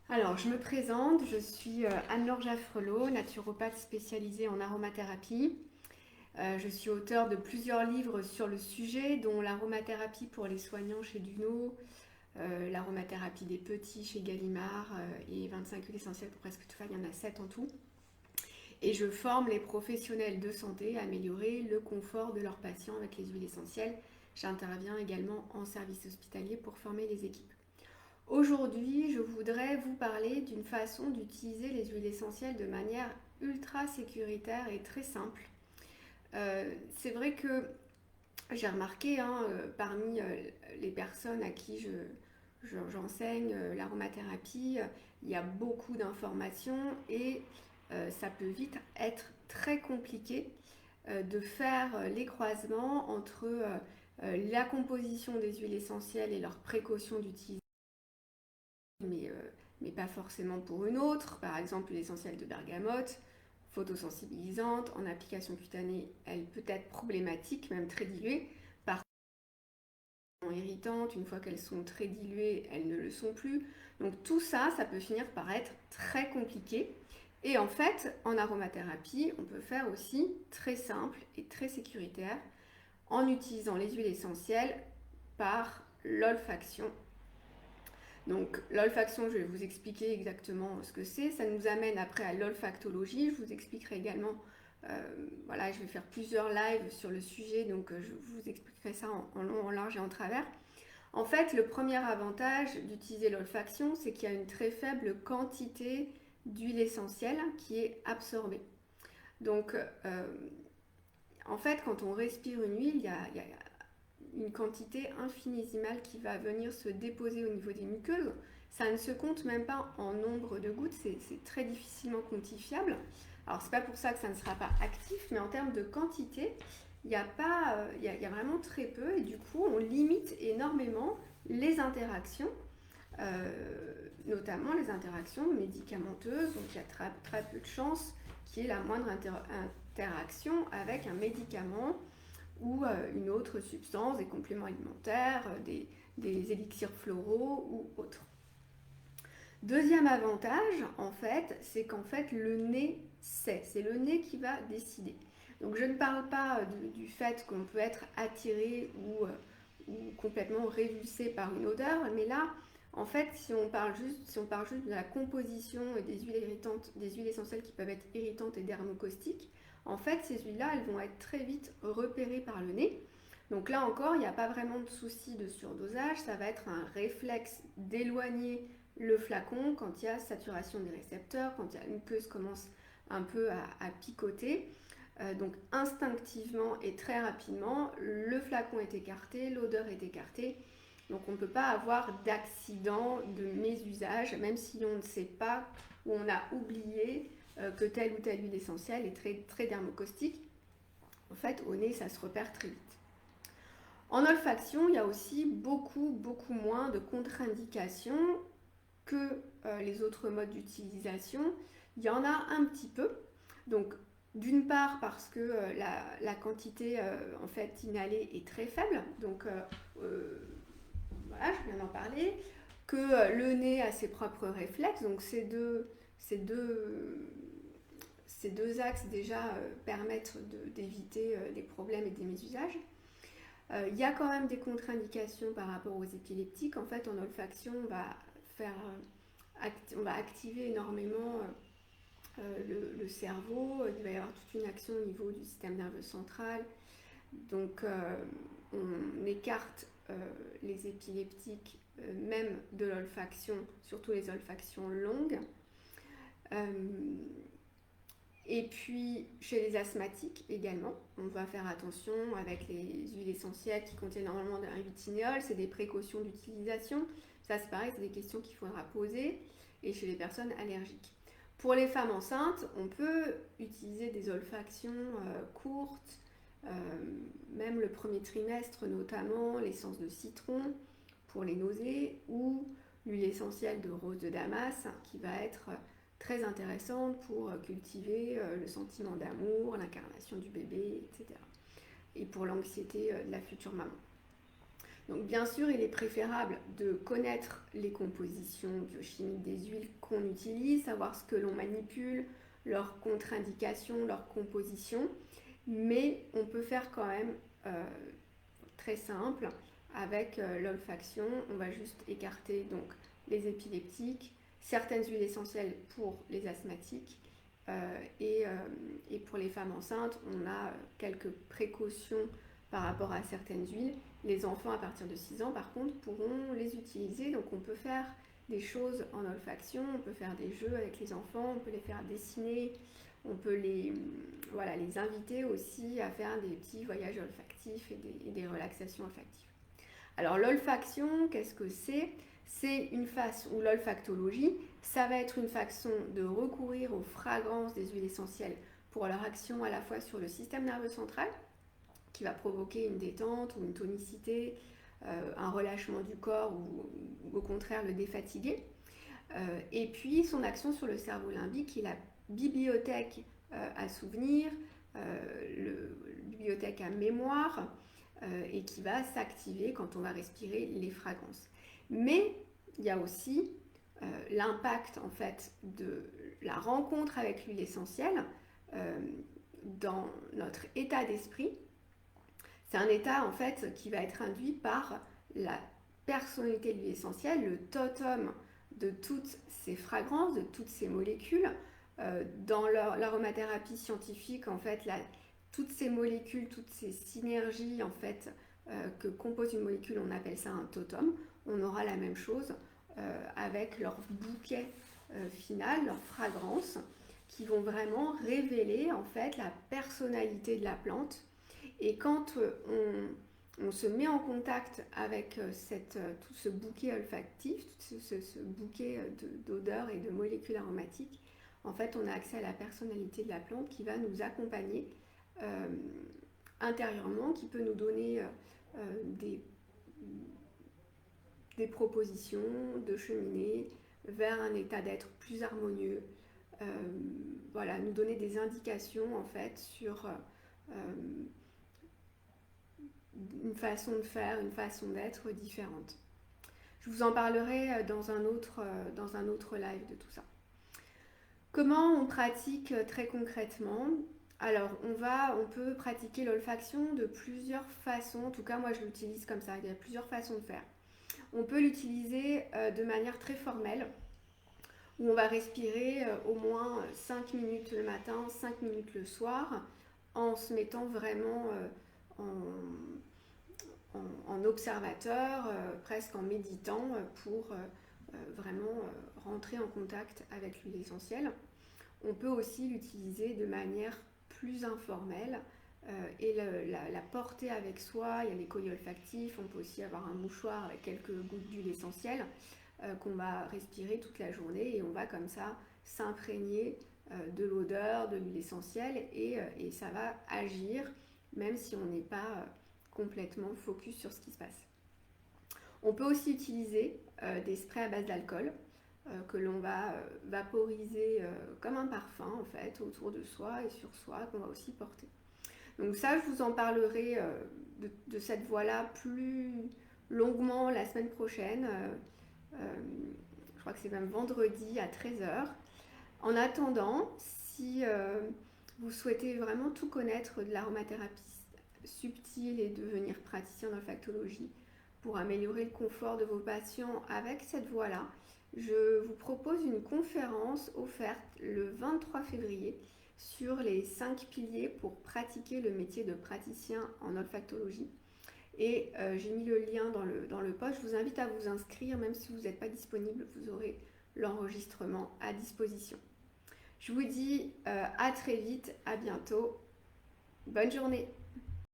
Alors, je me présente, je suis Anne-Laure Jaffrelot, naturopathe spécialisée en aromathérapie. Je suis auteure de plusieurs livres sur le sujet, dont l'aromathérapie pour les soignants chez Duno, l'aromathérapie des petits chez Gallimard et 25 huiles essentielles pour presque tout. Enfin, il y en a 7 en tout. Et je forme les professionnels de santé à améliorer le confort de leurs patients avec les huiles essentielles. J'interviens également en service hospitalier pour former les équipes. Aujourd'hui, je voudrais vous parler d'une façon d'utiliser les huiles essentielles de manière ultra sécuritaire et très simple. C'est vrai que j'ai remarqué parmi les personnes à qui j'enseigne l'aromathérapie, il y a beaucoup d'informations et ça peut vite être très compliqué de faire les croisements entre la composition des huiles essentielles et leurs précautions d'utilisation, mais, euh, mais pas forcément pour une autre. Par exemple, l'essentiel de bergamote, photosensibilisante, en application cutanée, elle peut être problématique, même très diluée. Par contre, irritantes, une fois qu'elles sont très diluées, elles ne le sont plus. Donc tout ça, ça peut finir par être très compliqué. Et en fait, en aromathérapie, on peut faire aussi très simple et très sécuritaire en utilisant les huiles essentielles par l'olfaction. Donc l'olfaction, je vais vous expliquer exactement ce que c'est. Ça nous amène après à l'olfactologie. Je vous expliquerai également, voilà, je vais faire plusieurs lives sur le sujet, donc je vous expliquerai ça en long, en large et en travers. En fait, le premier avantage d'utiliser l'olfaction, c'est qu'il y a une très faible quantité d'huile essentielle qui est absorbée. Donc, en fait, quand on respire une huile, il y a une quantité infinitésimale qui va venir se déposer au niveau des muqueuses. Ça ne se compte même pas en nombre de gouttes, c'est très difficilement quantifiable. Alors c'est pas pour ça que ça ne sera pas actif, mais en termes de quantité, il y a pas, il y a vraiment très peu et du coup on limite énormément les interactions, notamment les interactions médicamenteuses. Donc il y a très peu de chances qu'il y ait la moindre interaction avec un médicament ou une autre substance, des compléments alimentaires, des élixirs floraux ou autres. Deuxième avantage, en fait, c'est qu'en fait le nez sait, c'est le nez qui va décider. Donc je ne parle pas du fait qu'on peut être attiré ou complètement révulsé par une odeur, mais là, en fait, si on parle juste de la composition des huiles irritantes, des huiles essentielles qui peuvent être irritantes et dermocaustiques, en fait, ces huiles-là, elles vont être très vite repérées par le nez. Donc là encore, il n'y a pas vraiment de souci de surdosage, ça va être un réflexe d'éloigner le flacon quand il y a saturation des récepteurs, quand la muqueuse commence un peu à picoter. Donc instinctivement et très rapidement, le flacon est écarté, l'odeur est écartée. Donc on ne peut pas avoir d'accident de mésusage, même si on ne sait pas ou on a oublié que telle ou telle huile essentielle est très, très dermocaustique. En fait, au nez, ça se repère très vite. En olfaction, il y a aussi beaucoup moins de contre-indications que les autres modes d'utilisation. Il y en a un petit peu. Donc, d'une part parce que la quantité en fait inhalée est très faible. Donc, voilà, je viens d'en parler. Que le nez a ses propres réflexes. Donc, ces deux, ces deux axes déjà permettent d'éviter des problèmes et des mésusages. Il y a quand même des contre-indications par rapport aux épileptiques. En fait, en olfaction, on va activer énormément le cerveau. Il va y avoir toute une action au niveau du système nerveux central. Donc, on écarte les épileptiques, même de l'olfaction, surtout les olfactions longues. Euh, Et puis, chez les asthmatiques également, on va faire attention avec les huiles essentielles qui contiennent normalement un rutinéol, c'est des précautions d'utilisation. Ça, c'est pareil, c'est des questions qu'il faudra poser. Et chez les personnes allergiques. Pour les femmes enceintes, on peut utiliser des olfactions courtes, euh, même le premier trimestre, notamment l'essence de citron pour les nausées ou l'huile essentielle de rose de Damas qui va être très intéressante pour cultiver le sentiment d'amour, l'incarnation du bébé, etc. Et pour l'anxiété de la future maman. Donc bien sûr, il est préférable de connaître les compositions biochimiques des huiles qu'on utilise, savoir ce que l'on manipule, leurs contre-indications, leurs compositions, mais on peut faire quand même très simple avec l'olfaction. On va juste écarter donc les épileptiques, certaines huiles essentielles pour les asthmatiques et pour les femmes enceintes, on a quelques précautions par rapport à certaines huiles. Les enfants à partir de 6 ans, par contre, pourront les utiliser. Donc on peut faire des choses en olfaction, on peut faire des jeux avec les enfants, on peut les faire dessiner, on peut voilà, les inviter aussi à faire des petits voyages olfactifs et des relaxations olfactives. Alors l'olfaction, qu'est-ce que c'est? C'est une façon, ou l'olfactologie, ça va être une façon de recourir aux fragrances des huiles essentielles pour leur action à la fois sur le système nerveux central, qui va provoquer une détente ou une tonicité, un relâchement du corps ou au contraire le défatiguer. Et puis son action sur le cerveau limbique, qui est la bibliothèque à souvenirs, bibliothèque à mémoire, et qui va s'activer quand on va respirer les fragrances. Mais il y a aussi l'impact en fait de la rencontre avec l'huile essentielle dans notre état d'esprit. C'est un état en fait qui va être induit par la personnalité de l'huile essentielle, le totem de toutes ces fragrances, de toutes ces molécules. Dans l'aromathérapie scientifique, en fait, toutes ces molécules, toutes ces synergies en fait que compose une molécule, on appelle ça un totem. On aura la même chose avec leur bouquet final, leur fragrance, qui vont vraiment révéler en fait la personnalité de la plante. Et quand on se met en contact avec tout ce bouquet olfactif, ce bouquet d'odeurs et de molécules aromatiques, en fait, on a accès à la personnalité de la plante qui va nous accompagner intérieurement, qui peut nous donner des propositions de cheminer vers un état d'être plus harmonieux, voilà, nous donner des indications en fait sur une façon de faire, une façon d'être différente. Je vous en parlerai dans un autre live de tout ça. Comment on pratique très concrètement? Alors, on peut pratiquer l'olfaction de plusieurs façons. En tout cas, moi, je l'utilise comme ça. Il y a plusieurs façons de faire. On peut l'utiliser de manière très formelle, où on va respirer au moins 5 minutes le matin, 5 minutes le soir, en se mettant vraiment en observateur, presque en méditant, pour vraiment rentrer en contact avec l'huile essentielle. On peut aussi l'utiliser de manière plus informelle et la porter avec soi. Il y a les colliers olfactifs, on peut aussi avoir un mouchoir avec quelques gouttes d'huile essentielle qu'on va respirer toute la journée et on va comme ça s'imprégner de l'odeur, de l'huile essentielle et ça va agir même si on n'est pas complètement focus sur ce qui se passe. On peut aussi utiliser des sprays à base d'alcool que l'on va vaporiser comme un parfum en fait autour de soi et sur soi, qu'on va aussi porter. Donc ça, je vous en parlerai de cette voie-là plus longuement la semaine prochaine. Je crois que c'est même vendredi à 13h. En attendant, si vous souhaitez vraiment tout connaître de l'aromathérapie subtile et devenir praticien d'olfactologie pour améliorer le confort de vos patients avec cette voie-là, je vous propose une conférence offerte le 23 février sur les 5 piliers pour pratiquer le métier de praticien en olfactologie. Et j'ai mis le lien dans le post. Je vous invite à vous inscrire, même si vous n'êtes pas disponible, vous aurez l'enregistrement à disposition. Je vous dis à très vite, à bientôt. Bonne journée.